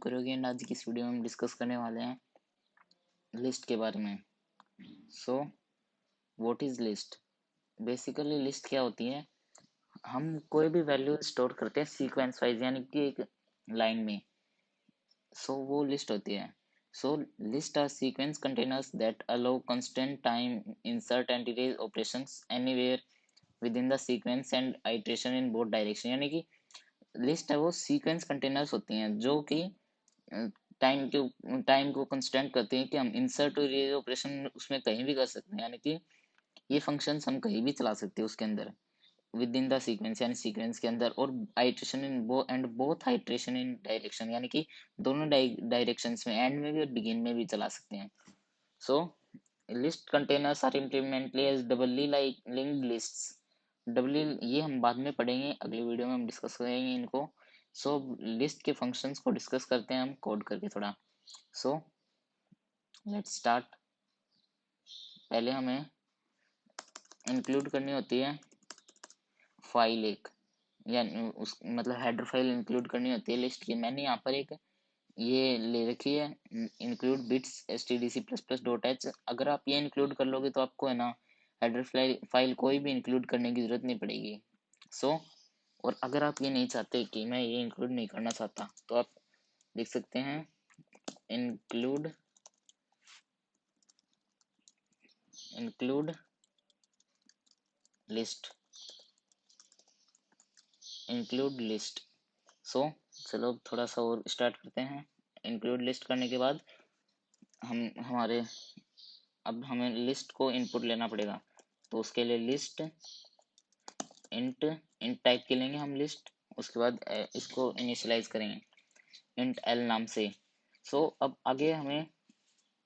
करोगे एंड आज की इस वीडियो में हम डिस्कस करने वाले हैं लिस्ट के बारे में। So what is list? Basically list क्या होती है? हम कोई भी वैल्यू स्टोर करते हैं सीक्वेंस वाइज, यानी कि एक लाइन में। वो लिस्ट होती है। List are sequence containers that allow constant time insert entities operations anywhere within the sequence and iteration in both direction. यानी कि लिस्ट है वो सीक्वेंस कंटेनर्स होती हैं जो कि टाइम को कंस्टेंट करती हैं कि हम इंसर्ट और ये ऑपरेशन उसमें कहीं भी कर सकते हैं, यानी कि ये फंक्शंस हम कहीं भी चला सकते हैं उसके अंदर विद इन द सीक्वेंस, यानी सीक्वेंस के अंदर। और iteration in both iteration in direction, यानी कि दोनों डायरेक्शंस में, एंड में भी और बिगिन में भी चला सकते हैं। So list containers are implemented as doubly like linked lists. Doubly ये हम बाद में पढ़ेंगे, अगली वीडियो में हम डिस्कस करेंगे इनको। लिस्ट के फंक्शंस को डिस्कस करते हैं हम कोड करके थोड़ा। Let's start. पहले हमें इंक्लूड करनी होती है फाइल एक, यानी उस मतलब हेडर फाइल इंक्लूड करनी होती है लिस्ट की। मैंने यहाँ पर एक ये ले रखी है, इंक्लूड बिट्स stdc++.h। अगर आप ये इंक्लूड कर लोगे तो आपको है ना हेडर फाइल कोई भी इंक्लूड करने की जरूरत नहीं पड़ेगी। और अगर आप ये नहीं चाहते कि मैं ये इंक्लूड नहीं करना चाहता, तो आप लिख सकते हैं इंक्लूड लिस्ट, इंक्लूड लिस्ट। चलो थोड़ा सा और स्टार्ट करते हैं। इंक्लूड लिस्ट करने के बाद अब हमें लिस्ट को इनपुट लेना पड़ेगा। तो उसके लिए लिस्ट इंट टाइप के लेंगे हम लिस्ट। उसके बाद इसको इनिशियलाइज करेंगे इंट एल नाम से। अब आगे हमें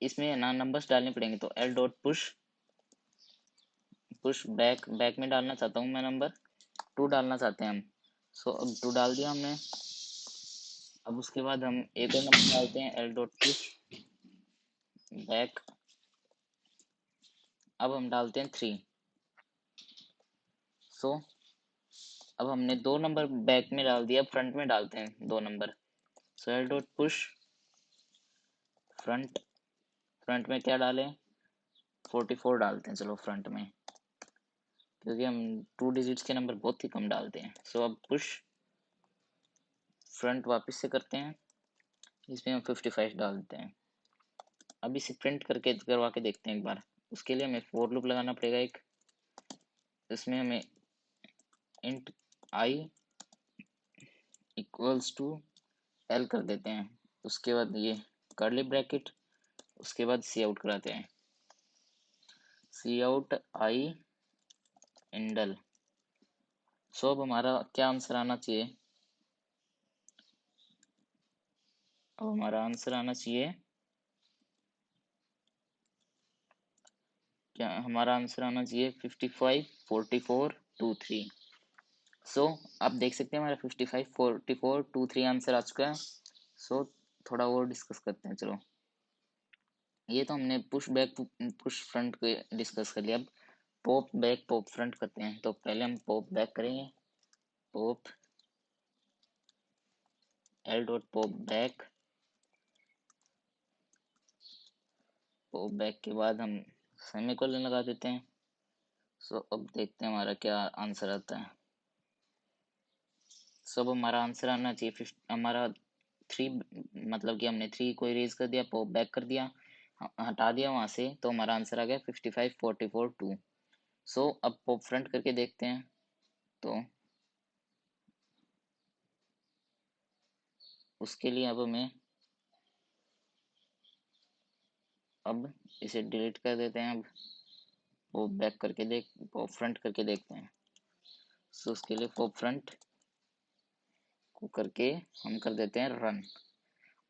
इसमें ना नंबर्स डालने पड़ेंगे। तो एल डॉट पुश बैक में डालना चाहता हूँ मैं, नंबर 2 डालना चाहते हैं हम। अब 2 डाल दिया हमने। अब उसके बाद हम एक और नंबर डालते हैं, एल डॉट पुश बैक। अब हम डालते हैं 3। अब हमने 2 नंबर बैक में डाल दिया, फ्रंट में डालते हैं 2 number. L dot push front में क्या डालें, 44 डालते हैं। चलो फ्रंट में, क्योंकि हम 2 डिजिट्स के नंबर बहुत ही कम डालते हैं। अब पुश फ्रंट वापस से करते हैं, इसमें हम 55 डालते हैं। अब इसे प्रिंट करवा के देखते हैं एक बार। उसके लिए हमें फॉर लूप लगाना पड़ेगा एक। इसमें हमें int I equals to L कर देते हैं। उसके बाद ये कर्ली ब्रैकेट, उसके बाद सी आउट कराते हैं, सी आउट आई इंडल। अब हमारा क्या आंसर आना चाहिए? अब हमारा आंसर आना चाहिए, क्या हमारा आंसर आना चाहिए 55 44 23। आप देख सकते हैं हमारा 55 44 23 आंसर आ चुका है। थोड़ा और डिस्कस करते हैं। चलो, ये तो हमने पुश बैक पुश फ्रंट के डिस्कस कर लिया। अब पॉप बैक पॉप फ्रंट करते हैं। तो पहले हम पॉप बैक करेंगे, pop L dot pop back के बाद हम सेमीकोलन लगा देते हैं। अब देखते हैं हमारा क्या आंसर आता है। अब हमारा आंसर आना चाहिए हमारा 3, मतलब कि हमने 3 को इरेज कर दिया, पॉप बैक कर दिया, हटा दिया वहां से। तो हमारा आंसर आ गया 55 44 2। अब पॉप फ्रंट करके देखते हैं। तो उसके लिए अब इसे डिलीट कर देते हैं। अब पॉप फ्रंट करके देखते हैं। उसके लिए पॉप फ्रंट को करके हम कर देते हैं रन।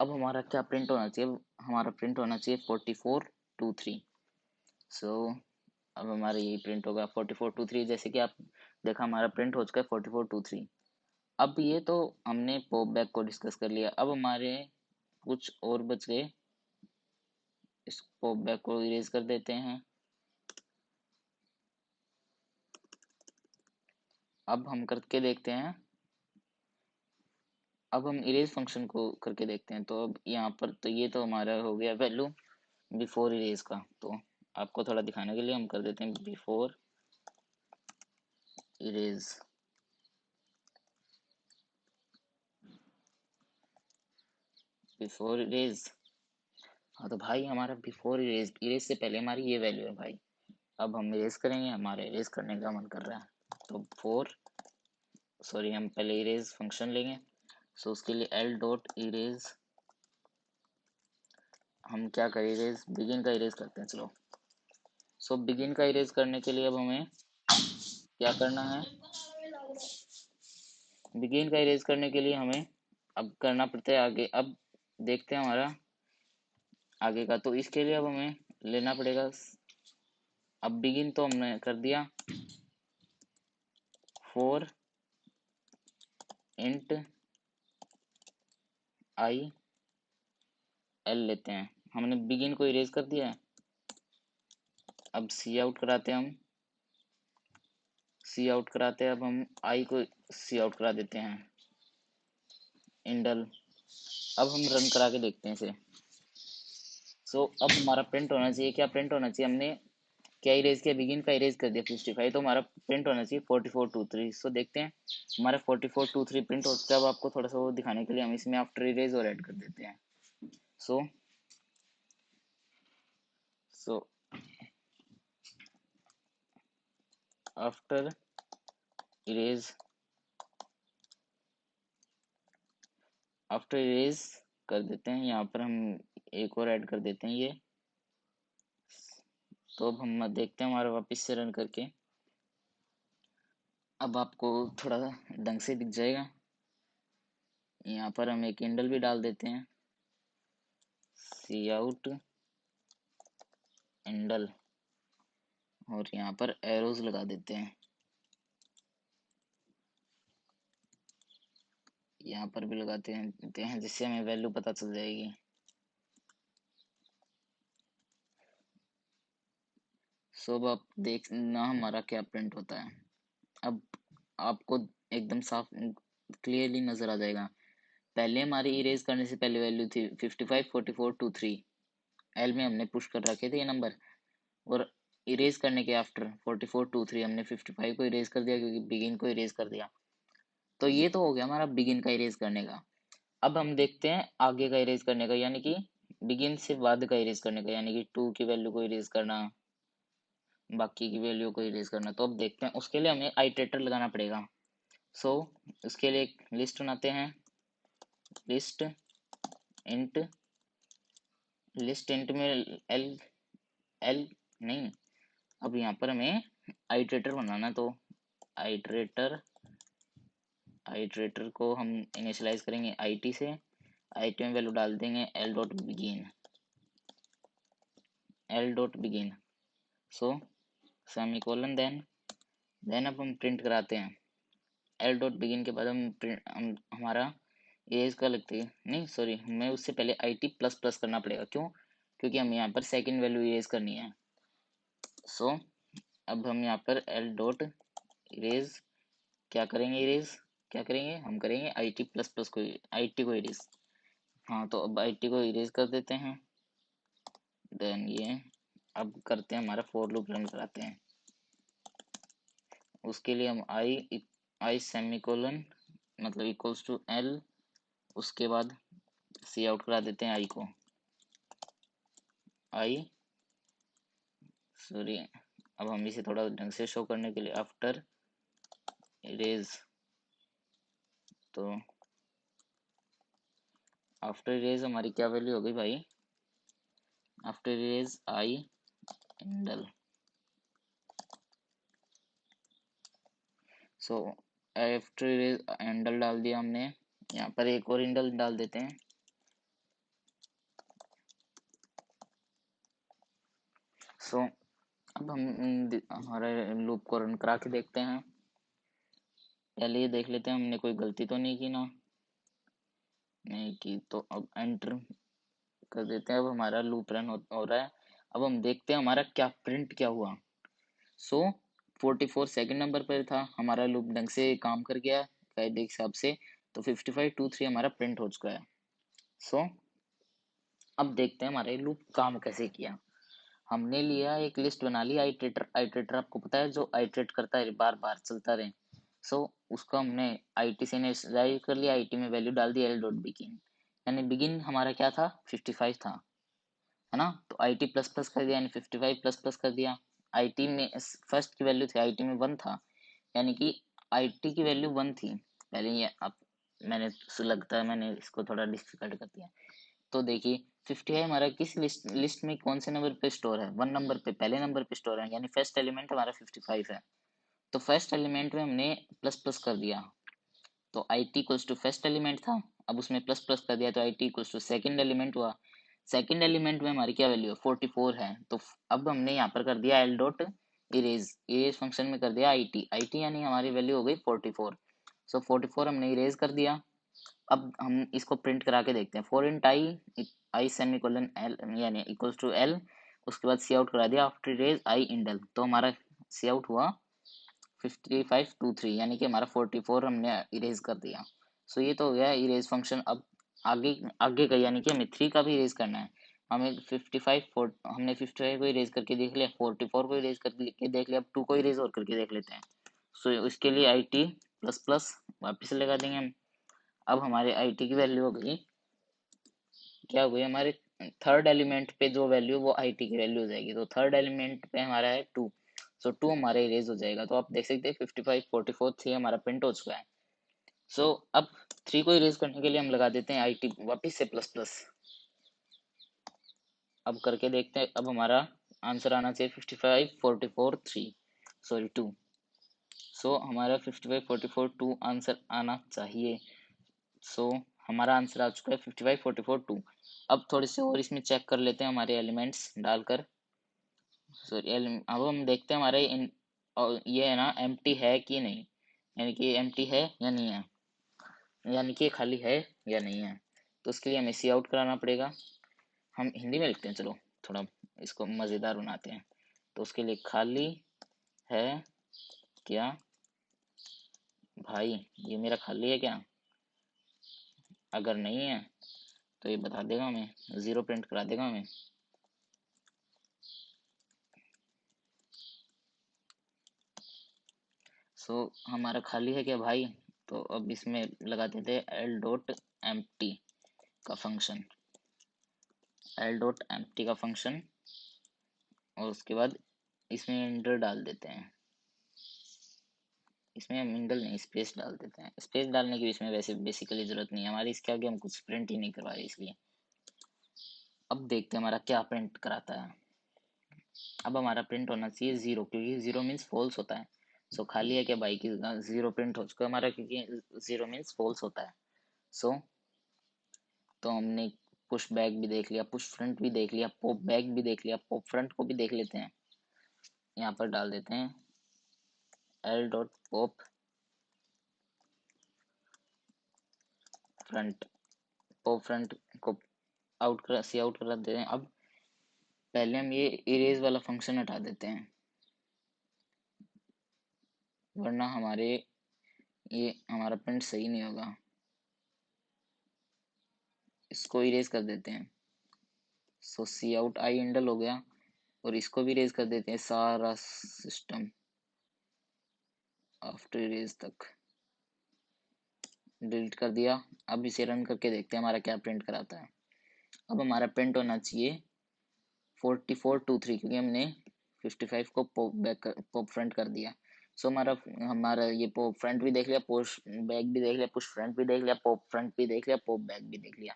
अब हमारा क्या प्रिंट होना चाहिए? हमारा प्रिंट होना चाहिए 44 2 3। अब हमारा यही प्रिंट होगा 44 2 3। जैसे कि आप देखा हमारा प्रिंट हो चुका है 44 2 3। अब ये तो हमने पॉप बैक को डिस्कस कर लिया। अब हमारे कुछ और बच गए, इस पॉप बैक को इरेज कर देते हैं। अब हम करके देखते हैं अब हम इरेज फंक्शन को करके देखते हैं। तो अब यहाँ पर तो ये तो हमारा हो गया वैल्यू बिफोर इरेज का। तो आपको थोड़ा दिखाने के लिए हम कर देते हैं बिफोर इरेज। बिफोर इरेज, हाँ तो भाई हमारा बिफोर इरेज, इरेज से पहले हमारी ये वैल्यू है भाई। अब हम इरेज करेंगे, हमारा इरेज करने का मन कर रहा है। तो हम पहले इरेज फंक्शन लेंगे। सो उसके लिए एल डॉट इरेज, हम क्या करें, इरेज बिगिन का इरेज करते हैं चलो। सो बिगिन का इरेज करने के लिए अब हमें क्या करना है, बिगिन का इरेज करने के लिए हमें अब करना पड़ता है आगे। अब देखते हैं हमारा आगे का। तो इसके लिए अब हमें लेना पड़ेगा, अब बिगिन तो हमने कर दिया, फोर इंट आई एल लेते हैं। हमने बिगिन को इरेज कर दिया है। अब सी आउट कराते हैं, हम सी आउट कराते हैं। अब हम आई को सी आउट करा देते हैं, इंडल। अब हम रन करा के देखते हैं इसे। अब हमारा प्रिंट होना चाहिए, क्या प्रिंट होना चाहिए, हमने क्या इरेज किया, बिगिन का इरेज कर दिया 55, तो हमारा प्रिंट होना चाहिए 4423। देखते हैं हमारा 4423 प्रिंट होता है। अब आपको थोड़ा सा वो दिखाने के लिए हम इसमें आफ्टर इरेज और ऐड कर देते हैं। So so after erase, after erase कर देते हैं, यहाँ पर हम एक और ऐड कर देते हैं ये। तो अब हम देखते हैं हमारा वापस से रन करके, अब आपको थोड़ा ढंग से दिख जाएगा। यहाँ पर हम एक इंडल भी डाल देते हैं, सी आउट इंडल, और यहाँ पर एरोज लगा देते हैं, यहाँ पर भी लगाते हैं जिससे हमें वैल्यू पता चल जाएगी। अब आप देखना हमारा क्या प्रिंट होता है। अब आपको एकदम साफ क्लियरली नजर आ जाएगा। पहले हमारी इरेज करने से पहले वैल्यू थी 55 44 23, एल में हमने पुश कर रखे थे ये नंबर। और इरेज करने के आफ्टर 44 23 हमने 55 को इरेज कर दिया, क्योंकि बिगिन को इरेज कर दिया। तो ये तो हो गया हमारा बिगिन का इरेज करने का। अब हम देखते हैं आगे का इरेज करने का, यानी कि बिगिन से बाद का इरेज करने का, यानी कि 2 की वैल्यू को इरेज करना, बाकी की वैल्यू को इरेज करना। तो अब देखते हैं, उसके लिए हमें आइटरेटर लगाना पड़ेगा। सो उसके लिए एक लिस्ट बनाते हैं, लिस्ट इंट, लिस्ट इंट में एल, एल नहीं, अब यहाँ पर हमें आइटरेटर बनाना। तो आइटरेटर, आइटरेटर को हम इनिशियलाइज करेंगे आईटी से, आईटी में वैल्यू डाल देंगे L dot begin, L dot begin. So semicolon, then अब हम प्रिंट कराते हैं एल डॉट बिगिन के बाद हम हमारा एज का लगती है, नहीं सॉरी, हमें उससे पहले आई टी प्लस प्लस करना पड़ेगा। क्यों, क्योंकि हम यहाँ पर सेकंड वैल्यू इरेज करनी है। सो अब हम यहाँ पर एल डॉट इरेज क्या करेंगे, इरेज क्या करेंगे, हम करेंगे आई टी प्लस प्लस को, आई टी को इरेज। हाँ तो अब आई टी को इरेज कर देते हैं। देन ये अब करते हैं हमारा फोर लूप रन कराते हैं। उसके लिए हम आई सेमीकोलन मतलब इक्वल्स टू एल, उसके बाद सी आउट करा देते हैं आई को, आई सॉरी, अब हम इसे थोड़ा ढंग से शो करने के लिए आफ्टर इरेज, तो आफ्टर इरेज हमारी क्या वैल्यू हो गई भाई, आफ्टर इरेज आई इंडल। सो आफ्टर इरेज इंडल डाल दिया हमने, यहाँ पर एक और इंडल डाल देते हैं। सो अब हम हमारे लूप को रन करा के देखते हैं। पहले ये देख लेते हैं हमने कोई गलती तो नहीं की ना, नहीं की। तो अब एंटर कर देते हैं। अब हमारा लूप रन हो रहा है। अब हम देखते हैं हमारा क्या प्रिंट क्या हुआ। 44 सेकंड नंबर पर था, हमारा लूप ढंग से काम कर गया कायदे के हिसाब से। तो 5523 हमारा प्रिंट हो चुका है। सो अब देखते हैं हमारे लूप काम कैसे किया। हमने लिया एक लिस्ट बना ली आइटरेटर, आइटरेटर आपको पता है जो आइटरेट करता है, बार बार चलता रहे। सो उसको हमने आईटी से इनिशियलाइज कर लिया, आईटी में वैल्यू डाल दी एल डॉट बिगिन, यानी बिगिन हमारा क्या था 55 था, है ना। तो आई टी प्लस प्लस कर दिया, यानी 55 प्लस प्लस कर दिया। आई टी में फर्स्ट की वैल्यू थी, आई टी में 1 था, यानी कि आई टी की वैल्यू 1 थी पहले। ये अब मैंने लगता है मैंने इसको थोड़ा डिफिकल्ट कर दिया। तो देखिए 55 हमारा किस लिस्ट में कौन से नंबर पे स्टोर है, 1 नंबर पे, पहले नंबर पे स्टोर है, यानी फर्स्ट एलिमेंट हमारा 55 है। तो फर्स्ट एलिमेंट में हमने प्लस प्लस कर दिया, तो I T equals to first element था, अब उसमें प्लस प्लस कर दिया तो I T equals to second element हुआ। सेकेंड एलिमेंट में हमारी क्या वैल्यू है 44 है, तो अब हमने यहाँ पर कर दिया L dot erase, erase function में कर दिया आई टी यानी हमारी वैल्यू हो गई 44। सो 44 हमने इरेज कर दिया। अब हम इसको प्रिंट करा के देखते हैं, 4 इंट आई सेमी कोलन एल यानी इक्वल्स टू एल, उसके बाद सी आउट करा दिया आफ्टर इरेज आई इंडल, तो हमारा सी आउट हुआ 5523, यानी कि हमारा 44 हमने इरेज कर दिया। सो ये तो हो गया इरेज फंक्शन। अब आगे आगे का यानी कि हमें 3 का भी इरेज करना है। हमें 55 हमने 55 को इरेज करके देख लिया, 44 को इरेज करके देख लिया, अब 2 को इरेज और करके देख लेते हैं। सो इसके लिए आई टी प्लस प्लस वापिस लगा देंगे हम। अब हमारे आई टी की वैल्यू हो गई, क्या हो गई हमारे थर्ड एलिमेंट पे जो वैल्यू वो आई टी की वैल्यू हो जाएगी, तो थर्ड एलिमेंट पे हमारा है 2, सो 2 हमारा इरेज हो जाएगा। तो आप देख सकते हैं 55 44 3 हमारा प्रिंट हो चुका है। सो अब 3 को इरेज करने के लिए हम लगा देते हैं आई टी वापिस से प्लस प्लस। अब करके देखते हैं, अब हमारा आंसर आना चाहिए 55 44 3 सॉरी 2। सो हमारा 55 44 2 आंसर आना चाहिए। सो हमारा आंसर आ चुका है 55 44 2। अब थोड़े से और इसमें चेक कर लेते हैं हमारे एलिमेंट्स डालकर। सॉरी अब हम देखते हैं हमारे और ये है ना एम्प्टी है कि नहीं, यानी कि एम्प्टी है या नहीं है, यानी कि खाली है या नहीं है। तो उसके लिए हमें सी आउट कराना पड़ेगा। हम हिंदी में लिखते हैं, चलो थोड़ा इसको मज़ेदार बनाते हैं। तो उसके लिए खाली है क्या भाई, ये मेरा खाली है क्या, अगर नहीं है तो ये बता देगा हमें, 0 प्रिंट करा देगा हमें। सो हमारा खाली है क्या भाई, तो अब इसमें लगा देते हैं एल डॉट एम्प्टी का फंक्शन, एल डॉट एम्प्टी का फंक्शन, और उसके बाद इसमें इंटर डाल देते हैं। इसमें हम इंडल नहीं स्पेस डाल देते हैं, स्पेस डालने की इसमें वैसे बेसिकली जरूरत नहीं है हमारी, इसके आगे हम कुछ प्रिंट ही नहीं करवाए इसलिए। अब देखते हैं हमारा क्या प्रिंट कराता है। अब हमारा प्रिंट होना चाहिए 0, क्योंकि 0 मीन्स फॉल्स होता है। सो खाली है क्या भाई की 0 प्रिंट हो चुका है हमारा, क्योंकि 0 मीन्स फॉल्स होता है। सो तो हमने पुश बैक भी देख लिया, पुश फ्रंट भी देख लिया, पॉप बैक भी देख लिया, पॉप फ्रंट को भी देख लेते हैं। यहाँ पर डाल देते हैं L dot pop front, pop front को आउट कर सी आउट कर देते हैं। अब पहले हम ये इरेज वाला फंक्शन हटा देते हैं, वरना ये हमारा प्रिंट सही नहीं होगा। इसको इरेज कर देते हैं। सो सी आउट आई इंडल हो गया, और इसको भी इरेज कर देते हैं सारा सिस्टम आफ्टर इरेज तक डिलीट कर दिया। अब इसे रन करके देखते हैं हमारा क्या प्रिंट कराता है। अब हमारा प्रिंट होना चाहिए 4423, क्योंकि हमने 55 को पॉप फ्रंट कर दिया। सो हमारा ये पॉप फ्रंट भी देख लिया, पुश बैक भी देख लिया, पुश फ्रंट भी देख लिया, पॉप फ्रंट भी देख लिया, पॉप बैक भी देख लिया।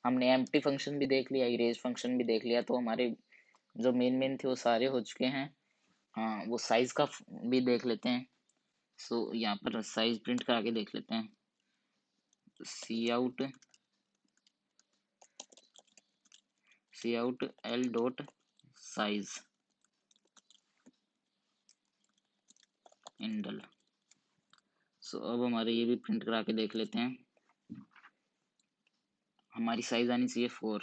हमने एम्प्टी फंक्शन भी देख लिया, इरेज फंक्शन भी देख लिया, तो हमारे जो मेन थे वो सारे हो चुके हैं। हाँ, वो साइज का भी देख लेते हैं। सो यहाँ पर साइज प्रिंट करा के देख लेते हैं। सी आउट एल डॉट साइज इंडल। सो अब हमारे ये भी प्रिंट करा के देख लेते हैं। हमारी साइज आनी चाहिए 4,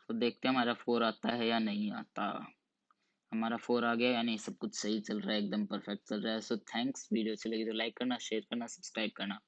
तो देखते हैं हमारा 4 आता है या नहीं आता। हमारा 4 आ गया, यानी सब कुछ सही चल रहा है, एकदम परफेक्ट चल रहा है। सो थैंक्स, वीडियो अच्छी लगी तो लाइक करना, शेयर करना, सब्सक्राइब करना।